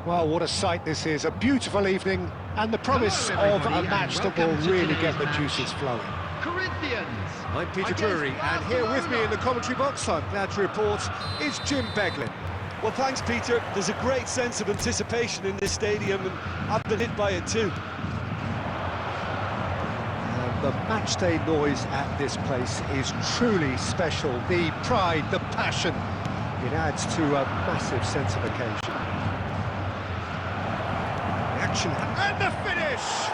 Well, what a sight this is. A beautiful evening and the promise of a match that will really get the juices flowing. Corinthians. I'm Peter Drury, and here with me in the commentary box, I'm glad to report, is Jim Beglin. Well, thanks, Peter. There's a great sense of anticipation in this stadium, and I've been hit by it too. The matchday noise at this place is truly special. The pride, the passion, it adds to a massive sense of occasion. The action and the finish!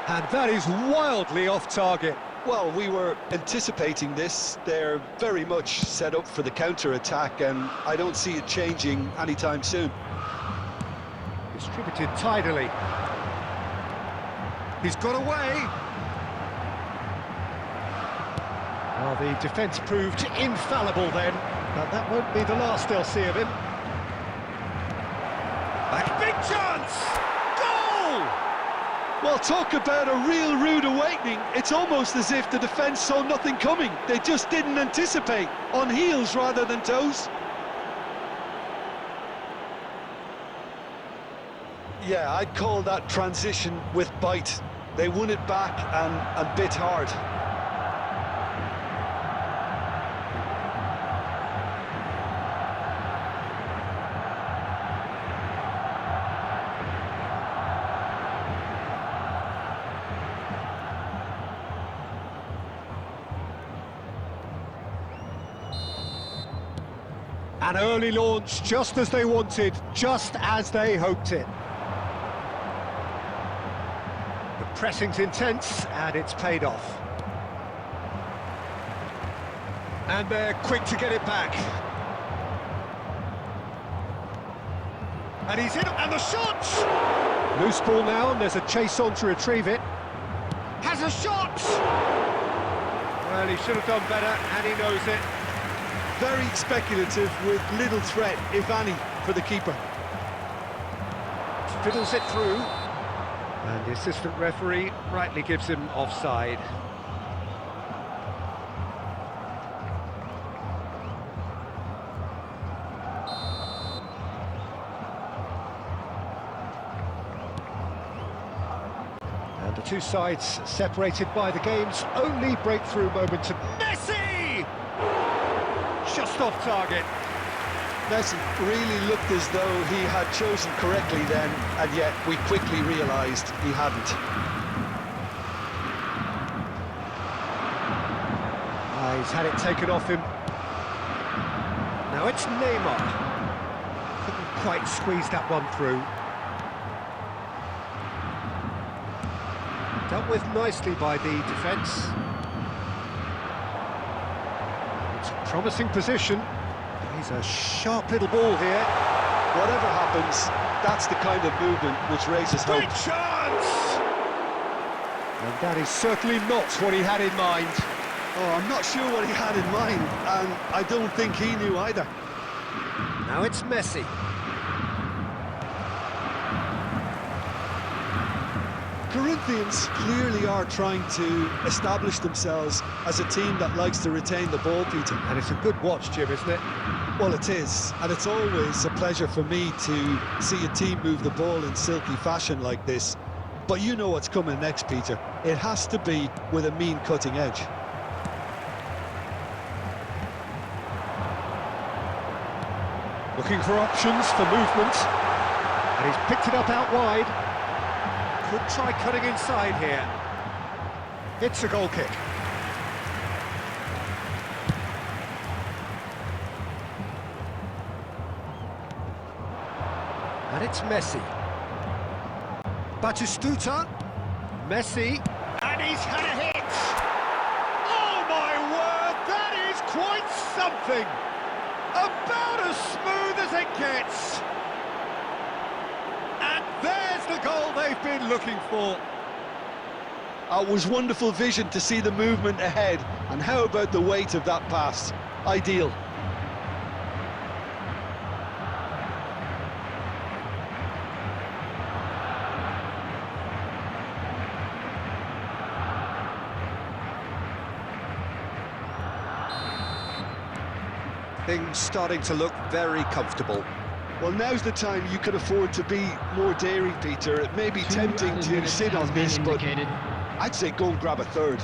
And that is wildly off target. Well, we were anticipating this. They're very much set up for the counter-attack, and I don't see it changing anytime soon. Distributed tidily. He's got away. Well, the defence proved infallible then, but that won't be the last they'll see of him. A big chance! Goal! Well, talk about a real rude awakening. It's almost as if the defence saw nothing coming. They just didn't anticipate, on heels rather than toes. Yeah, I'd call that transition with bite. They won it back and bit hard. An early launch, just as they wanted, just as they hoped it. The pressing's intense, and it's paid off. And they're quick to get it back. And he's in, and the shot! Loose ball now, and there's a chase on to retrieve it. Has a shot! Well, he should have done better, and he knows it. Very speculative with little threat, if any, for the keeper. Fiddles it through. And the assistant referee rightly gives him offside. And the two sides separated by the game's only breakthrough moment to Messi! Just off target. Messi really looked as though he had chosen correctly then, and yet we quickly realised he hadn't. He's had it taken off him. Now it's Neymar. Couldn't quite squeeze that one through. Dealt with nicely by the defence. Promising position. He's a sharp little ball here. Whatever happens, that's the kind of movement which raises hope. Big chance! And that is certainly not what he had in mind. Oh, I'm not sure what he had in mind, and I don't think he knew either. Now it's Messi. Corinthians clearly are trying to establish themselves as a team that likes to retain the ball, Peter. And it's a good watch, Jim, isn't it? Well, it is, and it's always a pleasure for me to see a team move the ball in silky fashion like this. But you know what's coming next, Peter. It has to be with a mean cutting edge. Looking for options for movement. And he's picked it up out wide. Could try cutting inside here. It's a goal kick. And it's Messi. Batistuta. Messi. And he's had a hit! Oh my word, that is quite something! About as smooth as it gets! And there's the goal they've been looking for. It was wonderful vision to see the movement ahead, and how about the weight of that pass? Ideal. Things starting to look very comfortable. Well, now's the time you can afford to be more daring, Peter. It may be tempting to sit on this, but I'd say go and grab a third.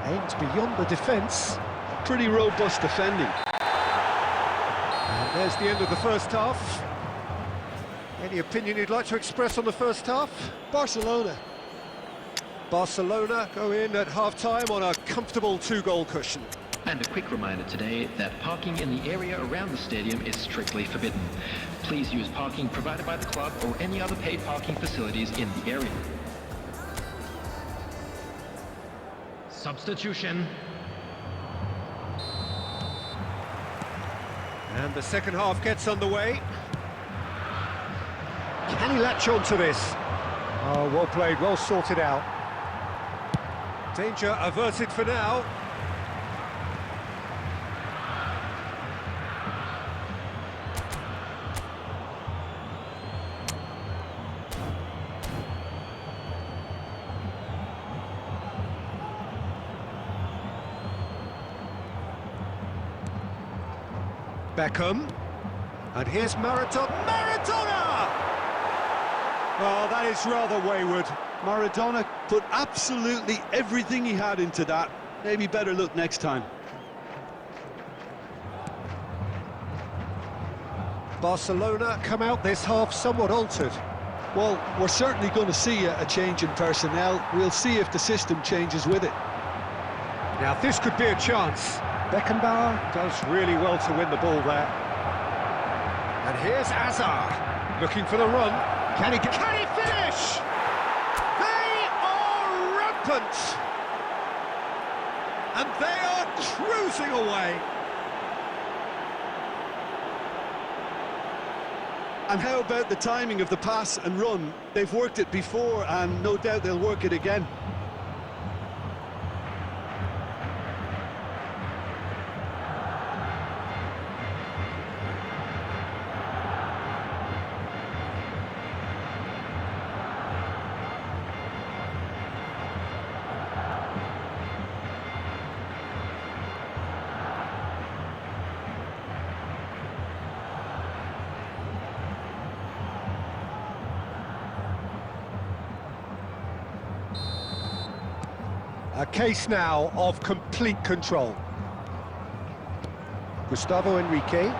Aimed beyond the defence. Pretty robust defending. And there's the end of the first half. Any opinion you'd like to express on the first half? Barcelona. Barcelona go in at half-time on a comfortable 2-goal cushion. And a quick reminder today that parking in the area around the stadium is strictly forbidden. Please use parking provided by the club or any other paid parking facilities in the area. Substitution. And the second half gets underway. Can he latch on to this? Oh, well played, well sorted out. Danger averted for now. Beckham, and here's Maradona! Oh, that is rather wayward. Maradona put absolutely everything he had into that. Maybe better look next time. Barcelona come out this half somewhat altered. Well, we're certainly going to see a change in personnel. We'll see if the system changes with it. Now this could be a chance. Beckenbauer does really well to win the ball there. And here's Hazard, looking for the run. Can he finish? They are rampant! And they are cruising away. And how about the timing of the pass and run? They've worked it before, and no doubt they'll work it again. A case now of complete control. Gustavo Enrique.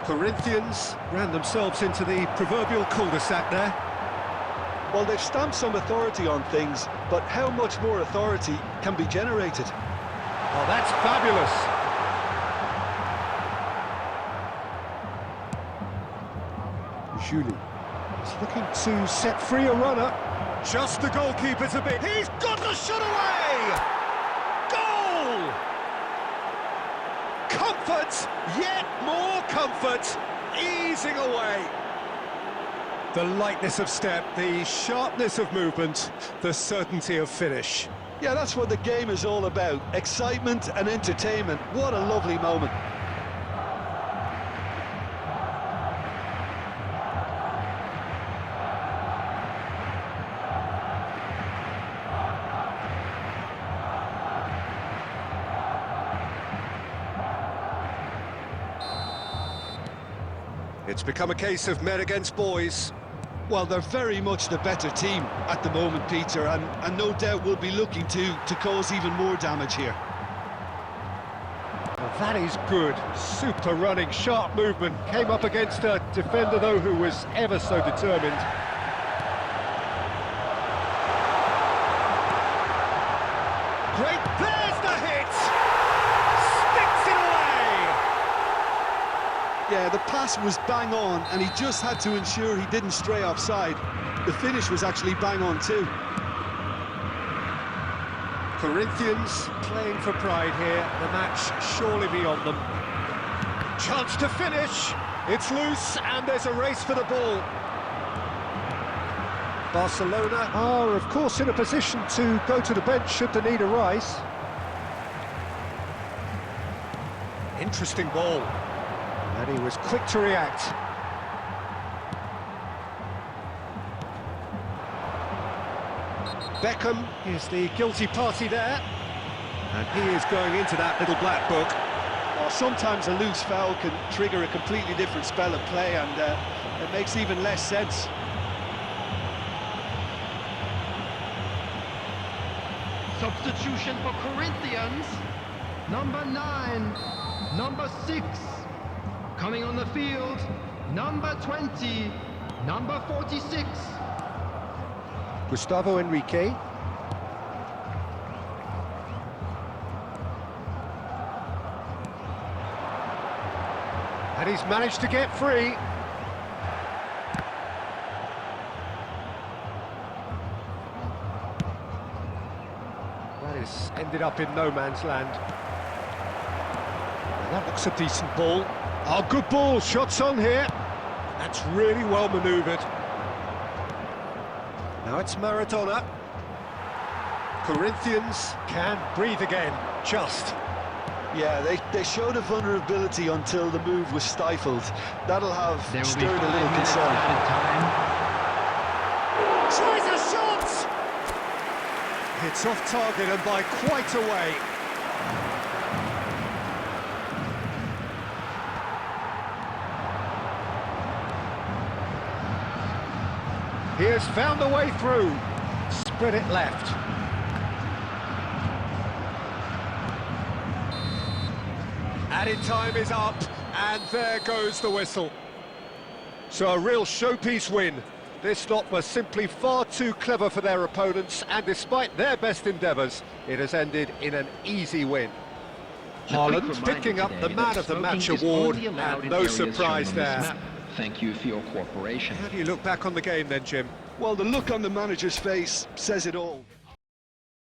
Corinthians ran themselves into the proverbial cul-de-sac there. Well, they've stamped some authority on things, but how much more authority can be generated? Oh, that's fabulous. Julie is looking to set free a runner. Just the goalkeeper to beat. He's got the shot away! Goal! Comfort, yet more comfort, easing away. The lightness of step, the sharpness of movement, the certainty of finish. Yeah, that's what the game is all about. Excitement and entertainment. What a lovely moment. It's become a case of men against boys. Well, they're very much the better team at the moment, Peter, and no doubt will be looking to cause even more damage here. Well, that is good. Super running, sharp movement. Came up against a defender, though, who was ever so determined. Great, there's the hit! Sticks it away! Yeah, the pass was bang on, and he just had to ensure he didn't stray offside. The finish was actually bang on too. Corinthians playing for pride here, the match surely beyond them. Chance to finish, it's loose and there's a race for the ball. Barcelona are of course in a position to go to the bench should the need arise. Interesting ball, and he was quick to react. Beckham is the guilty party there, and he is going into that little black book. Oh, sometimes a loose foul can trigger a completely different spell of play, and it makes even less sense. Substitution for Corinthians. Number 9, number 6. Coming on the field, number 20, number 46. Gustavo Enrique. And he's managed to get free. That is ended up in no man's land. Well, that looks a decent ball. Oh, good ball, shots on here. That's really well manoeuvred. Now it's Maradona. Corinthians can breathe again, just. Yeah, they showed a vulnerability until the move was stifled. That'll have stirred a little concern. Tries a shot! It's off target and by quite a way. He has found a way through. Spread it left. Added time is up, and there goes the whistle. So a real showpiece win. This lot was simply far too clever for their opponents, and despite their best endeavours, it has ended in an easy win. Haaland picking up the Man of the Match award, and no surprise there. Thank you for your cooperation. How do you look back on the game then, Jim? Well, the look on the manager's face says it all.